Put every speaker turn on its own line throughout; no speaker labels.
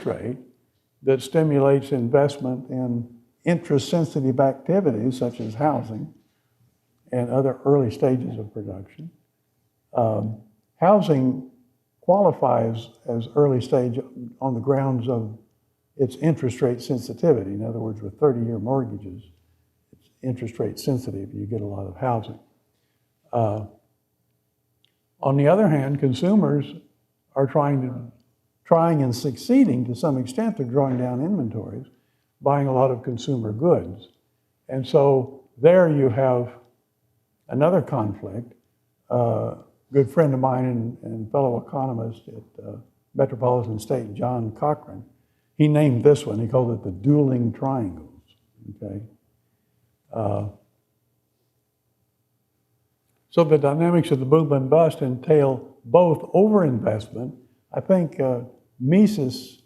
rate that stimulates investment in interest-sensitive activities such as housing and other early stages of production. Housing qualifies as early stage on the grounds of its interest rate sensitivity. In other words, with 30-year mortgages, it's interest rate sensitive. You get a lot of housing. On the other hand, consumers are trying and succeeding to some extent to drawing down inventories, buying a lot of consumer goods. And so there you have another conflict. A good friend of mine and fellow economist at Metropolitan State, John Cochran, he named this one, he called it the dueling triangles, okay? So the dynamics of the boom and bust entail both overinvestment. I think Mises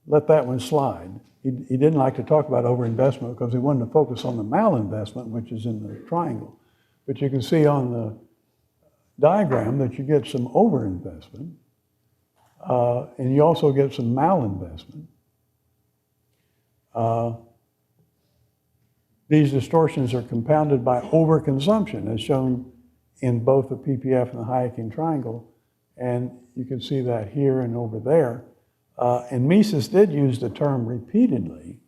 let that one slide. He didn't like to talk about overinvestment because he wanted to focus on the malinvestment, which is in the triangle. But you can see on the diagram that you get some overinvestment, and you also get some malinvestment. These distortions are compounded by overconsumption, as shown in both the PPF and the Hayekian triangle, and you can see that here and over there. And Mises did use the term repeatedly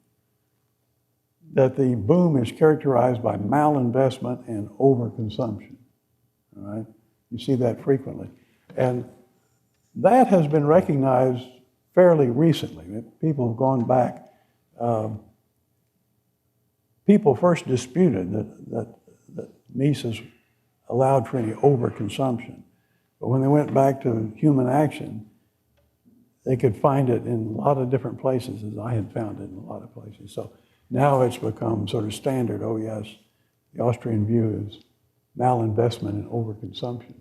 that the boom is characterized by malinvestment and overconsumption, all right? You see that frequently. And that has been recognized fairly recently. People have gone back. People first disputed that Mises allowed for any overconsumption. But when they went back to human action, they could find it in a lot of different places, as I had found it in a lot of places. So now it's become sort of standard. Oh yes, the Austrian view is malinvestment and overconsumption.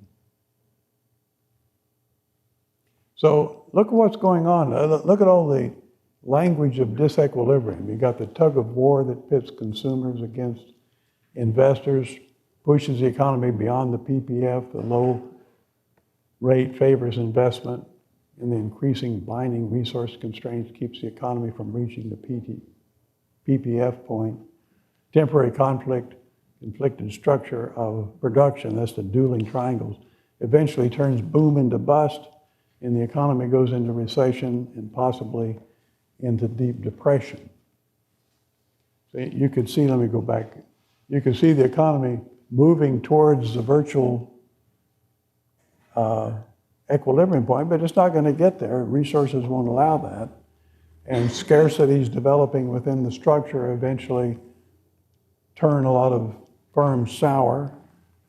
So look at what's going on. Look at all the language of disequilibrium. You got the tug of war that pits consumers against investors, pushes the economy beyond the PPF. The low rate favors investment, and the increasing binding resource constraints keeps the economy from reaching the PPF point. Temporary conflicted structure of production, that's the dueling triangles, eventually turns boom into bust, and the economy goes into recession and possibly into deep depression. So you could see, let me go back, you can see the economy moving towards the virtual equilibrium point, but it's not going to get there. Resources won't allow that. And scarcities developing within the structure eventually turn a lot of firms sour,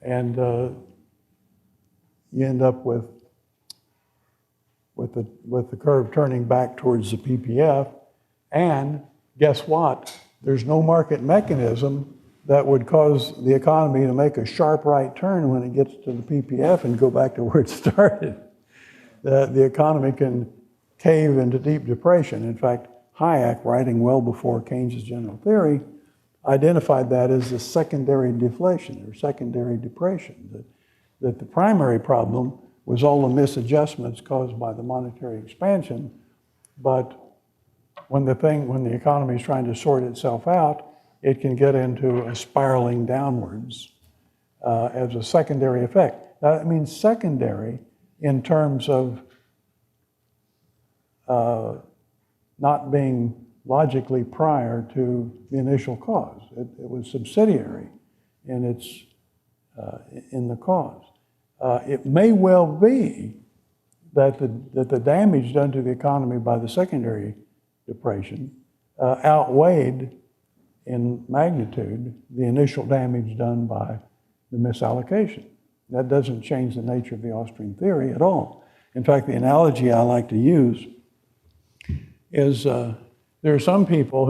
and you end up with the curve turning back towards the PPF. And guess what? There's no market mechanism that would cause the economy to make a sharp right turn when it gets to the PPF and go back to where it started. The economy can cave into deep depression. In fact, Hayek, writing well before Keynes's general theory, identified that as the secondary deflation or secondary depression, that the primary problem was all the misadjustments caused by the monetary expansion, but when the economy is trying to sort itself out, it can get into a spiraling downwards as a secondary effect. Now, that means secondary in terms of not being logically prior to the initial cause. It was subsidiary in the cause. It may well be that the damage done to the economy by the secondary depression outweighed in magnitude the initial damage done by the misallocation. That doesn't change the nature of the Austrian theory at all. In fact, the analogy I like to use is there are some people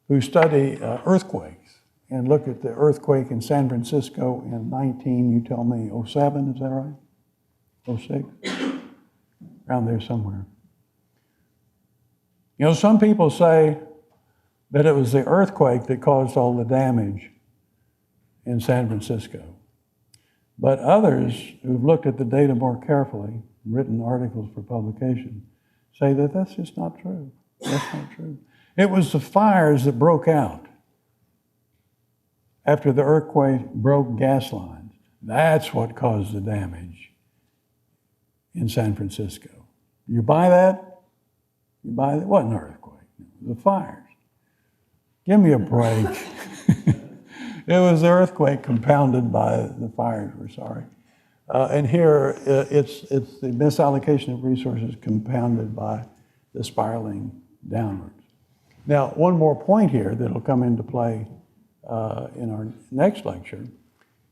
who study earthquakes and look at the earthquake in San Francisco in 07, is that right? 06? Around there somewhere. You know, some people say that it was the earthquake that caused all the damage in San Francisco. But others who've looked at the data more carefully, written articles for publication, say that that's just not true. That's not true. It was the fires that broke out after the earthquake broke gas lines. That's what caused the damage in San Francisco. You buy that? You buy that? It wasn't an earthquake. It was the fires. Give me a break. It was the earthquake compounded by the fires, we're sorry. And here, it's the misallocation of resources compounded by the spiraling downwards. Now, one more point here that'll come into play in our next lecture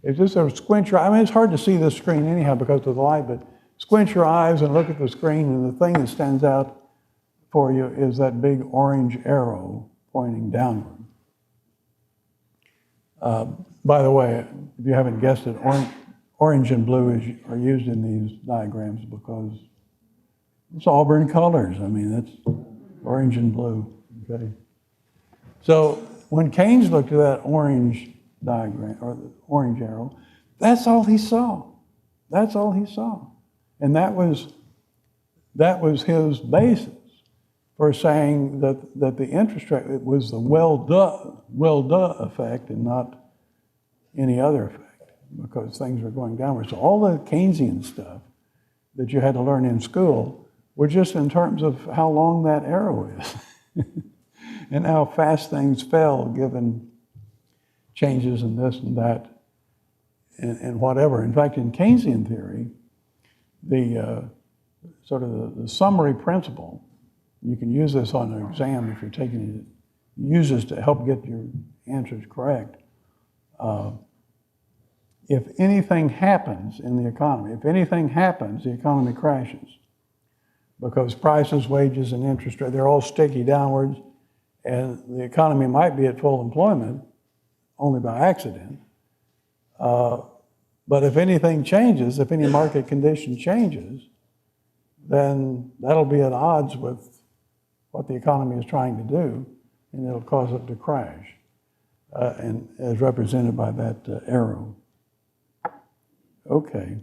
is just sort of squint your eyes. I mean, it's hard to see this screen anyhow because of the light, but squint your eyes and look at the screen, and the thing that stands out for you is that big orange arrow pointing downward. By the way, if you haven't guessed it, orange and blue are used in these diagrams because it's Auburn colors. I mean, that's orange and blue, okay? So when Keynes looked at that orange diagram, or the orange arrow, that's all he saw. That's all he saw. And that was his basis for saying that the interest rate was the well-duh effect and not any other effect, because things were going downward. So all the Keynesian stuff that you had to learn in school were just in terms of how long that arrow is and how fast things fell given changes in this and that and whatever. In fact, in Keynesian theory, the sort of the summary principle, you can use this on an exam if you're taking it, use this to help get your answers correct. If anything happens in the economy, if anything happens, the economy crashes because prices, wages, and interest rate, they're all sticky downwards, and the economy might be at full employment only by accident. But if anything changes, if any market condition changes, then that'll be at odds with what the economy is trying to do, and it'll cause it to crash, and as represented by that arrow. Okay.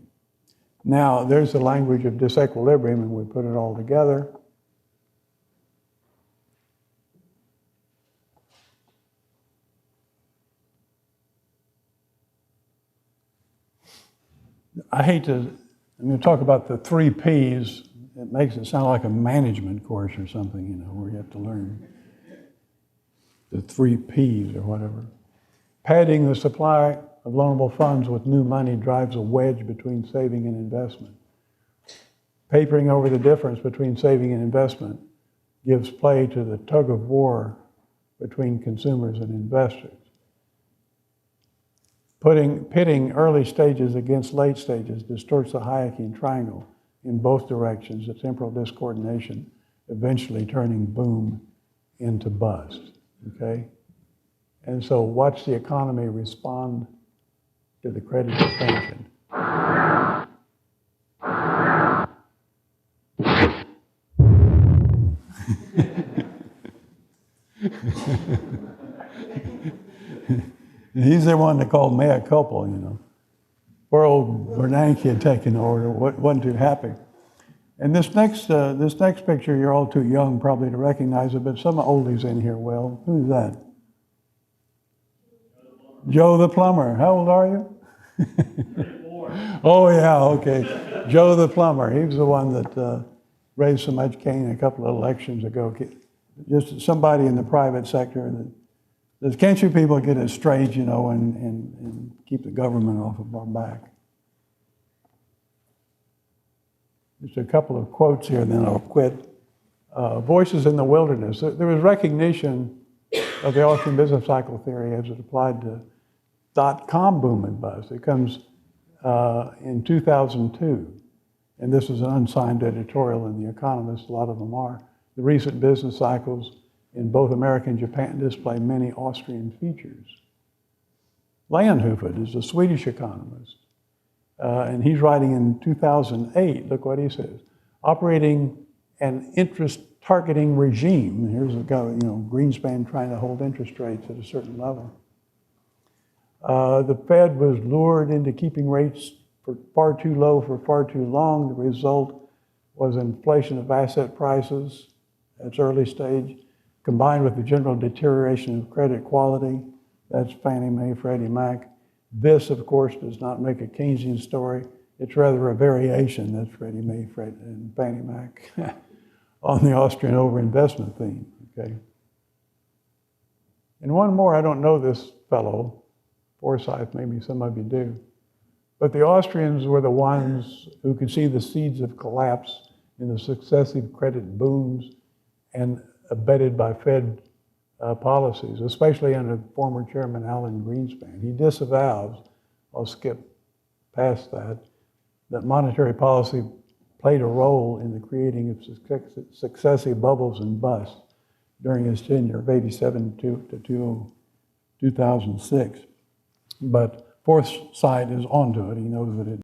Now, there's the language of disequilibrium, and we put it all together. I'm going to talk about the 3 Ps. It makes it sound like a management course or something, you know, where you have to learn the 3 Ps or whatever. Padding the supply of loanable funds with new money drives a wedge between saving and investment. Papering over the difference between saving and investment gives play to the tug of war between consumers and investors. Pitting early stages against late stages distorts the Hayekian triangle in both directions, the temporal discoordination eventually turning boom into bust, okay? And so watch the economy respond to the credit expansion. He's the one that called mea culpa, you know. Poor old Bernanke had taken the order, wasn't too happy. And this next picture, you're all too young probably to recognize it, but some oldies in here will. Who's that? Joe the plumber. How old are you? 34. Oh yeah, okay. Joe the plumber. He was the one that raised so much cane a couple of elections ago. Just somebody in the private sector that says, can't you people get it straight, you know, and keep the government off of our back? Just a couple of quotes here, and then I'll quit. Voices in the wilderness. There was recognition of the Austrian business cycle theory as it applied to dot-com boom and bust. It comes in 2002, and this is an unsigned editorial in The Economist, a lot of them are. The recent business cycles in both America and Japan display many Austrian features. Leonhofen is a Swedish economist, and he's writing in 2008, look what he says, operating an interest targeting regime. Here's a guy, you know, Greenspan trying to hold interest rates at a certain level. The Fed was lured into keeping rates for far too low for far too long. The result was inflation of asset prices at its early stage, combined with the general deterioration of credit quality. That's Fannie Mae, Freddie Mac. This, of course, does not make a Keynesian story. It's rather a variation, that's Freddie Mae, and Fannie Mac, on the Austrian overinvestment theme, okay? And one more, I don't know this fellow, Forsyth, maybe some of you do, but the Austrians were the ones who could see the seeds of collapse in the successive credit booms and abetted by Fed policies, especially under former Chairman Alan Greenspan. He disavows, I'll skip past that monetary policy played a role in the creating of successive bubbles and busts during his tenure of 87 to 2006. But Forsyth is onto it. He knows that it